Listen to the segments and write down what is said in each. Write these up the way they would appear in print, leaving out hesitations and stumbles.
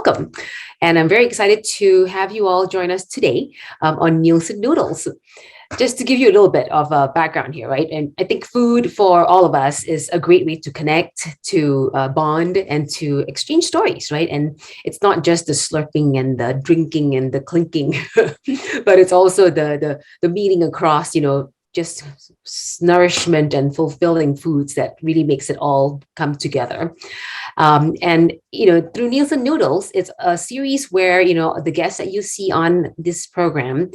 welcome. And I'm very excited to have you all join us today on Nielsen Noodles. Just to give you a little bit of a background here, right? And I think food for all of us is a great way to connect, to bond, and to exchange stories, right? And it's not just the slurping and the drinking and the clinking, but it's also the meeting across, just nourishment and fulfilling foods that really makes it all come together. And through Nielsen Noodles, it's a series where the guests that you see on this program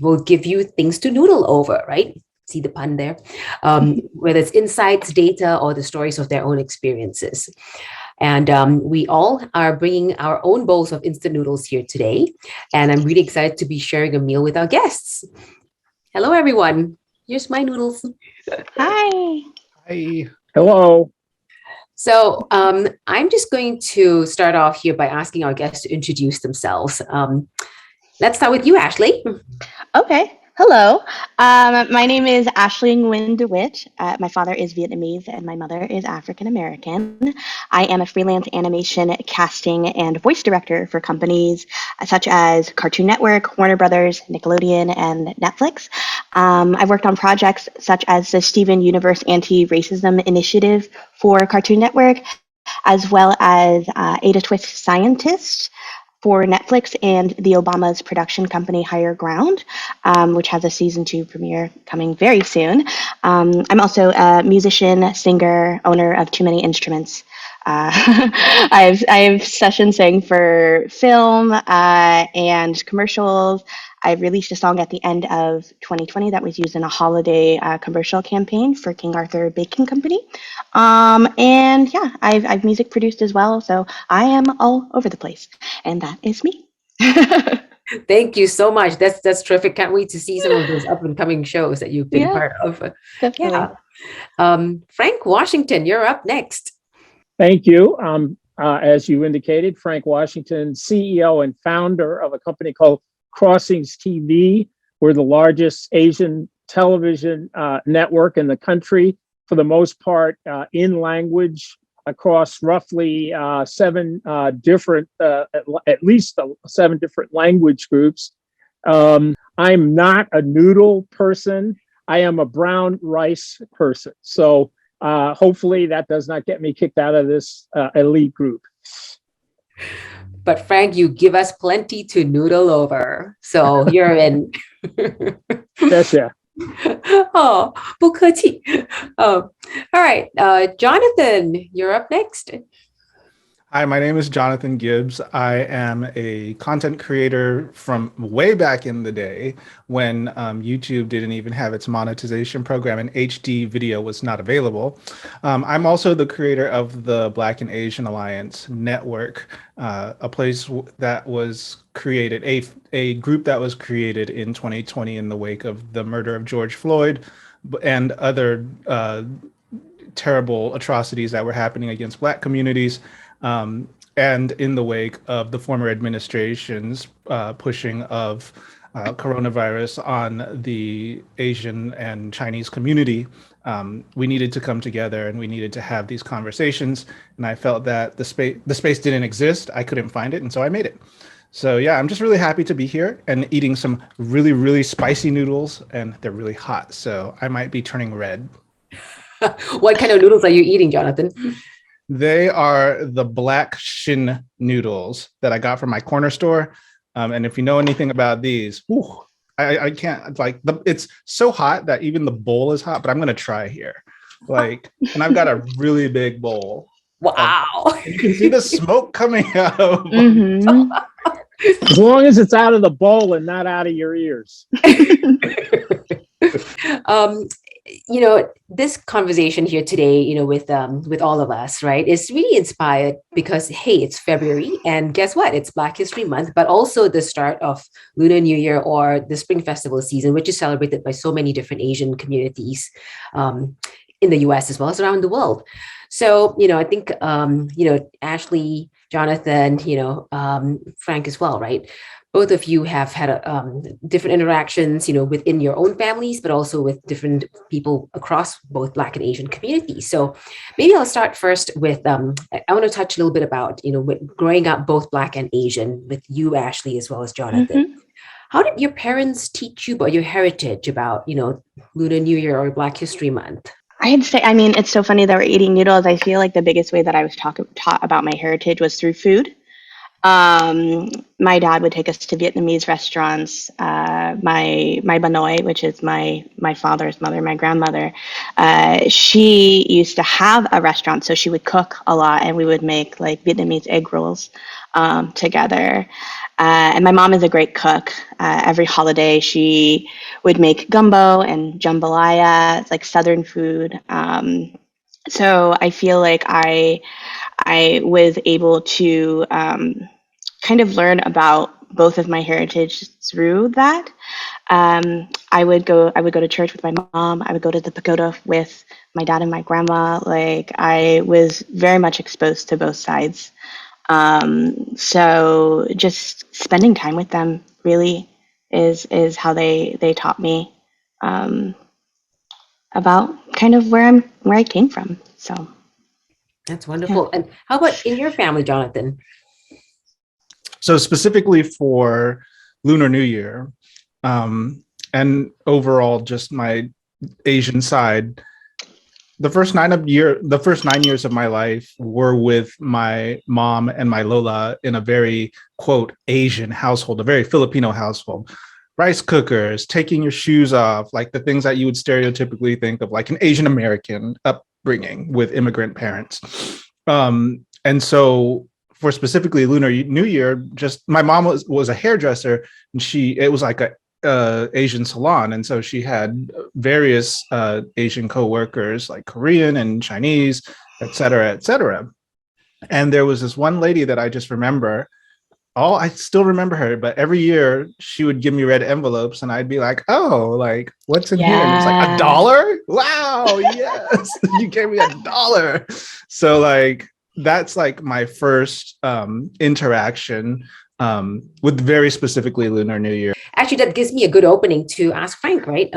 will give you things to noodle over, right? See the pun there? Whether it's insights, data, or the stories of their own experiences. And we all are bringing our own bowls of instant noodles here today. And I'm really excited to be sharing a meal with our guests. Hello, everyone. Here's my noodles. Hi. Hi. Hello. So I'm just going to start off here by asking our guests to introduce themselves. Let's start with you, Ashley. Okay. Hello. My name is Ashley Nguyen Dewitt. My father is Vietnamese and my mother is African American. I am a freelance animation casting and voice director for companies such as Cartoon Network, Warner Brothers, Nickelodeon, and Netflix. I've worked on projects such as the Steven Universe Anti-Racism Initiative for Cartoon Network, as well as Ada Twist Scientist for Netflix and the Obama's production company Higher Ground, which has a season 2 premiere coming very soon. I'm also a musician, singer, owner of Too Many Instruments. I have sessions sang for film and commercials. I released a song at the end of 2020 that was used in a holiday commercial campaign for King Arthur Baking Company. And yeah, I've music produced as well. So I am all over the place. And that is me. Thank you so much. That's terrific. Can't wait to see some of those up and coming shows that you've been part of. Definitely. Yeah. Frank Washington, you're up next. Thank you. As you indicated, Frank Washington, CEO and founder of a company called Crossings TV. We're the largest Asian television network in the country, for the most part in language, across roughly seven different, at least 7 different language groups. I'm not a noodle person. I am a brown rice person. So hopefully that does not get me kicked out of this elite group. But Frank, you give us plenty to noodle over. So you're in. Yes, yeah. Oh, 不客气. All right. Jonathan, you're up next. Hi, my name is Jonathan Gibbs. I am a content creator from way back in the day when YouTube didn't even have its monetization program and HD video was not available. I'm also the creator of the Black and Asian Alliance Network, a place that was created, a group that was created in 2020 in the wake of the murder of George Floyd and other terrible atrocities that were happening against Black communities. And in the wake of the former administration's pushing of coronavirus on the Asian and Chinese community, we needed to come together and we needed to have these conversations. And I felt that the space didn't exist. I couldn't find it. And so I made it. So yeah, I'm just really happy to be here and eating some really, really spicy noodles, and they're really hot. So I might be turning red. What kind of noodles are you eating, Jonathan? They are the Blasian noodles that I got from my corner store. And if you know anything about these, I can't, it's so hot that even the bowl is hot, but I'm going to try here. And I've got a really big bowl. Wow. You can see the smoke coming out of Mm-hmm. As long as it's out of the bowl and not out of your ears. This conversation here today, with all of us, right, is really inspired because, hey, it's February and guess what? It's Black History Month, but also the start of Lunar New Year or the Spring Festival season, which is celebrated by so many different Asian communities in the US as well as around the world. So, I think, Ashley Jonathan, Frank as well, right? Both of you have had different interactions, within your own families, but also with different people across both Black and Asian communities. So maybe I'll start first with, I want to touch a little bit about, growing up both Black and Asian with you, Ashley, as well as Jonathan. Mhm. How did your parents teach you about your heritage, about, Lunar New Year or Black History Month? I'd say, I mean, it's so funny that we're eating noodles. I feel like the biggest way that I was taught about my heritage was through food. My dad would take us to Vietnamese restaurants. My Banoi, which is my father's mother, my grandmother, she used to have a restaurant, so she would cook a lot, and we would make like Vietnamese egg rolls together. And my mom is a great cook. Every holiday, she would make gumbo and jambalaya. It's like Southern food. So I feel like I was able to kind of learn about both of my heritage through that. I would go to church with my mom. I would go to the pagoda with my dad and my grandma. Like I was very much exposed to both sides. So just spending time with them really is how they taught me about kind of where I came from. So That's yeah. wonderful. And how about in your family, Jonathan? So specifically for Lunar New Year, and overall just my Asian side, the first 9 years of my life were with my mom and my Lola in a very, quote, Asian household, a very Filipino household. Rice cookers, taking your shoes off, like the things that you would stereotypically think of like an Asian American upbringing with immigrant parents. And so for specifically Lunar New Year, just my mom was a hairdresser, and it was like a Asian salon, and so she had various Asian co-workers like Korean and Chinese, et cetera, et cetera. And there was this one lady that I just remember. Oh, I still remember her, but every year she would give me red envelopes, and I'd be like, "Oh, like what's in here?" And it's like Yeah. $1. Wow, yes, you gave me $1. So like that's like my first interaction with very specifically Lunar New Year. Actually, that gives me a good opening to ask Frank, right?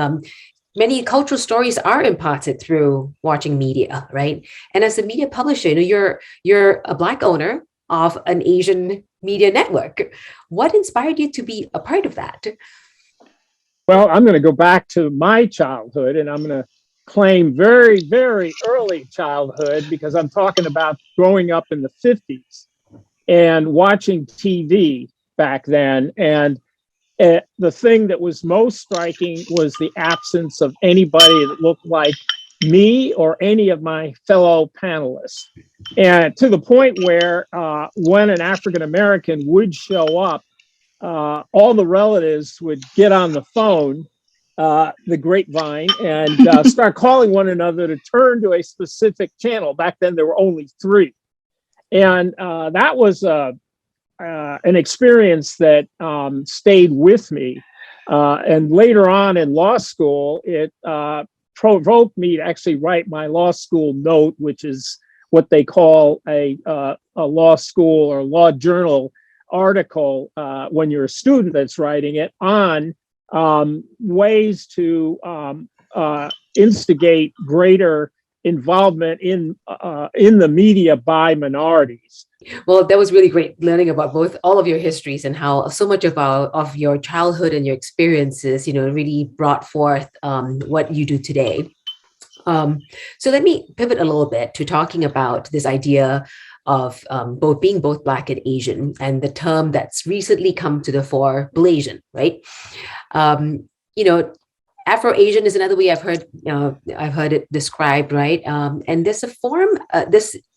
Many cultural stories are imparted through watching media, right? And as a media publisher, you're a Black owner of an Asian media network. What inspired you to be a part of that? Well, I'm going to go back to my childhood, and I'm going to claim very, very early childhood because I'm talking about growing up in the 50s and watching TV back then. And the thing that was most striking was the absence of anybody that looked like me or any of my fellow panelists. And to the point where when an African American would show up, all the relatives would get on the phone, the grapevine, and start calling one another to turn to a specific channel. Back then, there were only three. And that was an experience that stayed with me. And later on in law school, it provoked me to actually write my law school note, which is what they call a law school or law journal article when you're a student that's writing it, on ways to instigate greater involvement in the media by minorities. Well, that was really great learning about all of your histories and how so much of your childhood and your experiences, really brought forth what you do today. So let me pivot a little bit to talking about this idea of being both Black and Asian, and the term that's recently come to the fore, Blasian, right? You know, Afro-Asian is another way I've heard it described, right? And there's a form.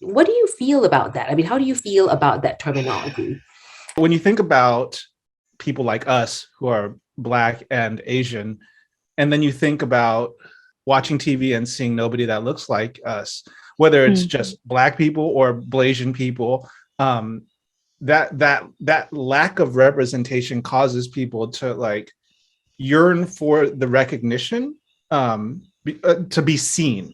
What do you feel about that? I mean, how do you feel about that terminology? When you think about people like us who are Black and Asian, and then you think about watching TV and seeing nobody that looks like us, whether it's just Black people or Blasian people, that lack of representation causes people to like yearn for the recognition, to be seen.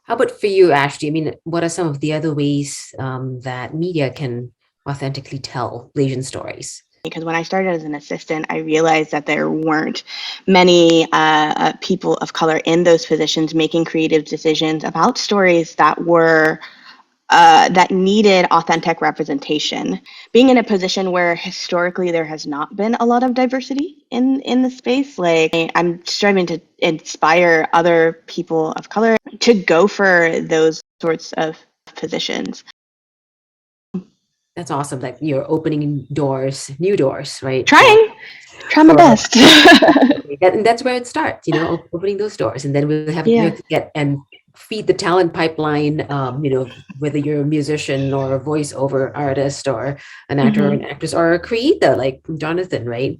How about for you, Ashley? I mean, what are some of the other ways that media can authentically tell Blasian stories? Because when I started as an assistant, I realized that there weren't many people of color in those positions making creative decisions about stories that were that needed authentic representation. Being in a position where historically there has not been a lot of diversity in the space, like I'm striving to inspire other people of color to go for those sorts of positions. That's awesome that you're opening doors, new doors, right? Try my For best. and that's where it starts, opening those doors, and then we Yeah. have to get and feed the talent pipeline. Whether you're a musician or a voiceover artist or an actor or an actress or a creator like Jonathan, right?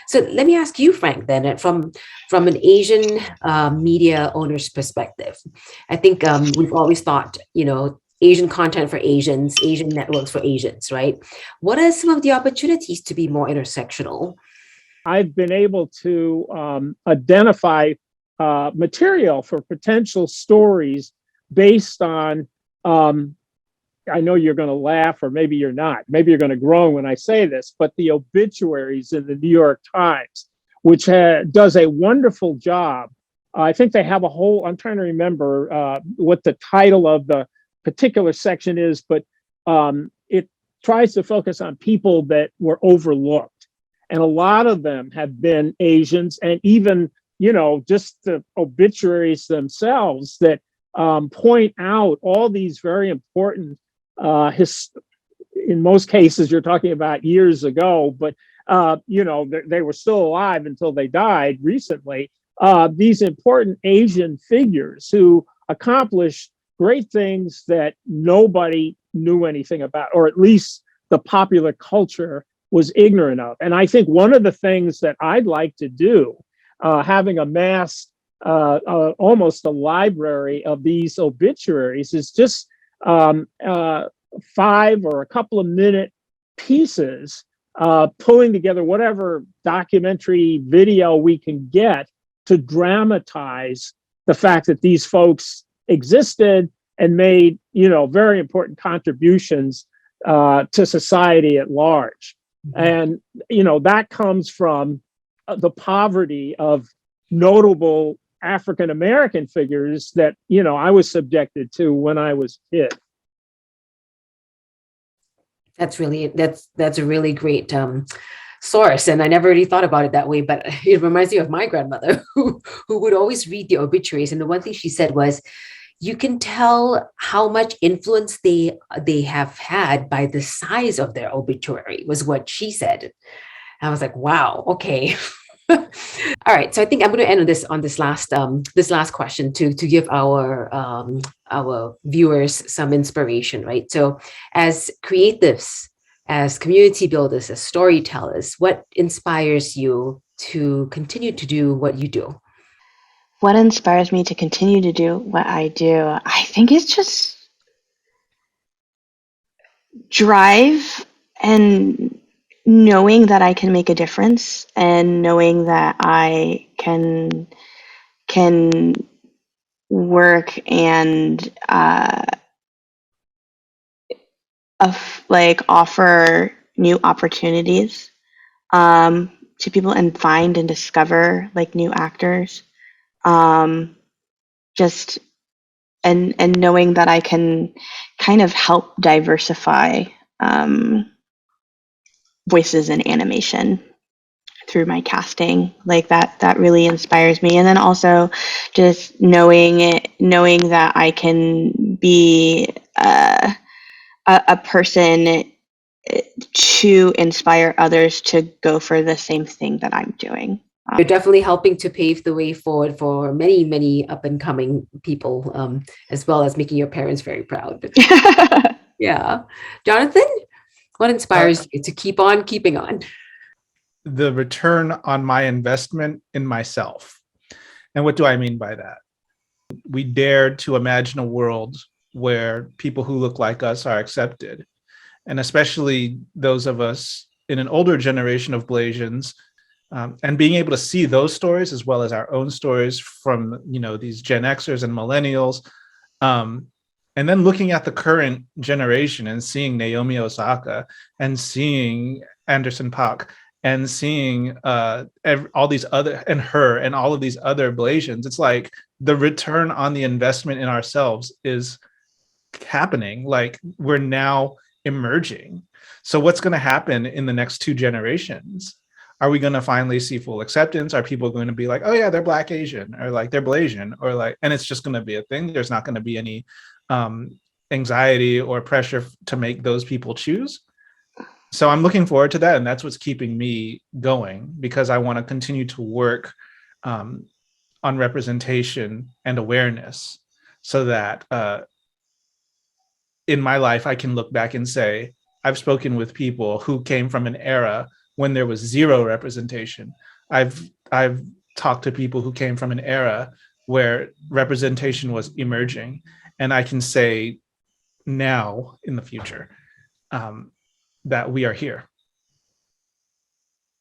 So let me ask you, Frank, then from an Asian media owner's perspective, I think we've always thought, Asian content for Asians, Asian networks for Asians, right? What are some of the opportunities to be more intersectional? I've been able to identify material for potential stories based on, I know you're going to laugh, or maybe you're not. Maybe you're going to groan when I say this, but the obituaries in the New York Times, which does a wonderful job. I think they have a whole, I'm trying to remember what the title of the particular section is, but it tries to focus on people that were overlooked. And a lot of them have been Asians, and even, just the obituaries themselves that point out all these very important, in most cases, you're talking about years ago, but, they were still alive until they died recently. These important Asian figures who accomplished great things that nobody knew anything about, or at least the popular culture was ignorant of. And I think one of the things that I'd like to do, having amassed almost a library of these obituaries, is just 5 or a couple of minute pieces, pulling together whatever documentary video we can get to dramatize the fact that these folks existed and made, very important contributions to society at large. And, that comes from the poverty of notable African American figures that, I was subjected to when I was a kid. That's a really great source, and I never really thought about it that way. But it reminds me of my grandmother, who would always read the obituaries, and the one thing she said was, you can tell how much influence they have had by the size of their obituary, was what she said. I was like, wow, okay. All right, so I think I'm going to end on this last question to give our viewers some inspiration, right? So, as creatives, as community builders, as storytellers, what inspires you to continue to do what you do? What inspires me to continue to do what I do? I think it's just drive and knowing that I can make a difference, and knowing that I can work and offer new opportunities to people, and find and discover new actors. Just and knowing that I can kind of help diversify voices in animation through my casting, that really inspires me. And then also just knowing that I can be a person to inspire others to go for the same thing that I'm doing. You're definitely helping to pave the way forward for many, many up and coming people, as well as making your parents very proud. Yeah. Jonathan, what inspires you to keep on keeping on? The return on my investment in myself. And what do I mean by that? We dare to imagine a world where people who look like us are accepted. And especially those of us in an older generation of Blasians, and being able to see those stories as well as our own stories from, these Gen Xers and millennials, And then looking at the current generation and seeing Naomi Osaka and seeing Anderson .Paak and seeing all these other, and her and all of these other Blasians, it's like the return on the investment in ourselves is happening. Like, we're now emerging. So what's going to happen in the next 2 generations? Are we going to finally see full acceptance? Are people going to be like, oh yeah, they're Black Asian, or like they're Blasian, or like, and it's just going to be a thing? There's not going to be any anxiety or pressure to make those people choose. So I'm looking forward to that. And that's what's keeping me going, because I want to continue to work on representation and awareness, so that in my life, I can look back and say, I've spoken with people who came from an era when there was zero representation. I've talked to people who came from an era where representation was emerging. And I can say now in the future that we are here.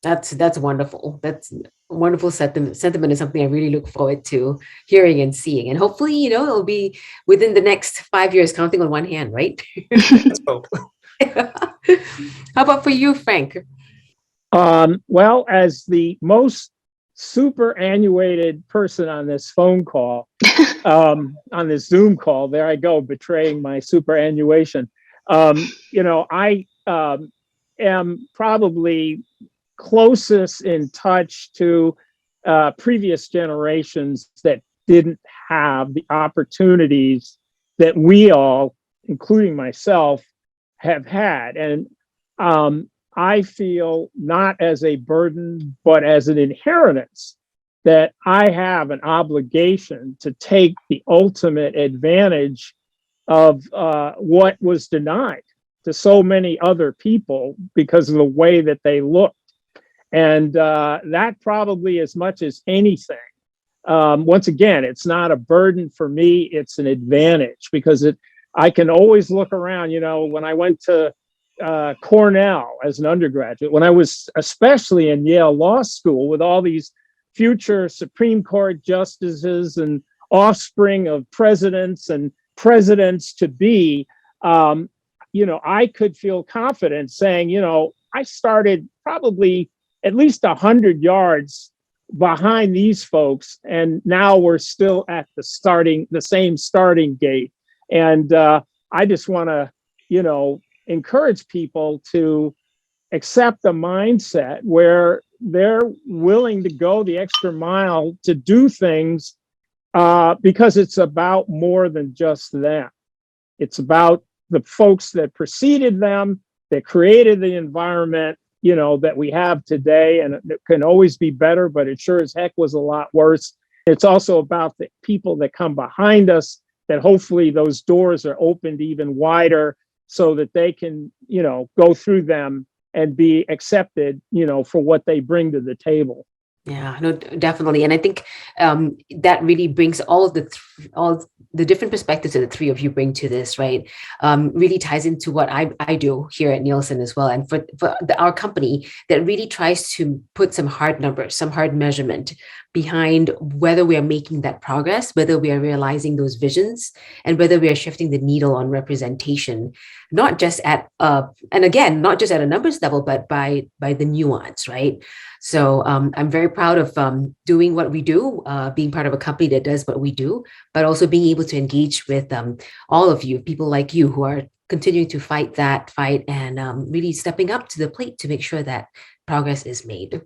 That's wonderful. That's wonderful sentiment is something I really look forward to hearing and seeing. And hopefully, you know, it'll be within the next 5 years, counting on one hand, right? Let's hope. How about for you, Frank? Well, as the most superannuated person on this phone call, on this Zoom call, there I go, betraying my superannuation. You know, I am probably closest in touch to previous generations that didn't have the opportunities that we all, including myself, have had. And I feel not as a burden, but as an inheritance that I have an obligation to take the ultimate advantage of what was denied to so many other people because of the way that they looked. And that probably, as much as anything, once again, it's not a burden for me, it's an advantage, because I can always look around. You know, when I went to Cornell as an undergraduate, when I was especially in Yale Law School with all these future Supreme Court justices and offspring of presidents and presidents to be, you know, I could feel confident saying, you know, I started probably at least 100 yards behind these folks, and now we're still at the same starting gate. And I just want to, you know, encourage people to accept a mindset where they're willing to go the extra mile to do things because it's about more than just them. It's about the folks that preceded them, that created the environment, you know, that we have today, and it can always be better, but it sure as heck was a lot worse. It's also about the people that come behind us, that hopefully those doors are opened even wider so that they can, you know, go through them and be accepted, you know, for what they bring to the table. Yeah, no, definitely. And I think that really brings all the different perspectives that the three of you bring to this, right? Really ties into what I do here at Nielsen as well. And for our company that really tries to put some hard numbers, some hard measurement behind whether we are making that progress, whether we are realizing those visions, and whether we are shifting the needle on representation, not just at, and again, not just at a numbers level, but by the nuance, right? So I'm very proud of doing what we do, being part of a company that does what we do, but also being able to engage with all of you, people like you who are continuing to fight and really stepping up to the plate to make sure that progress is made.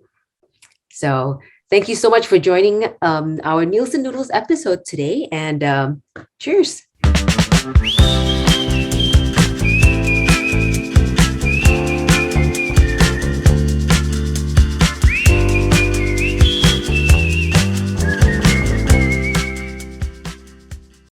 So thank you so much for joining our Nielsen Noodles episode today, and cheers.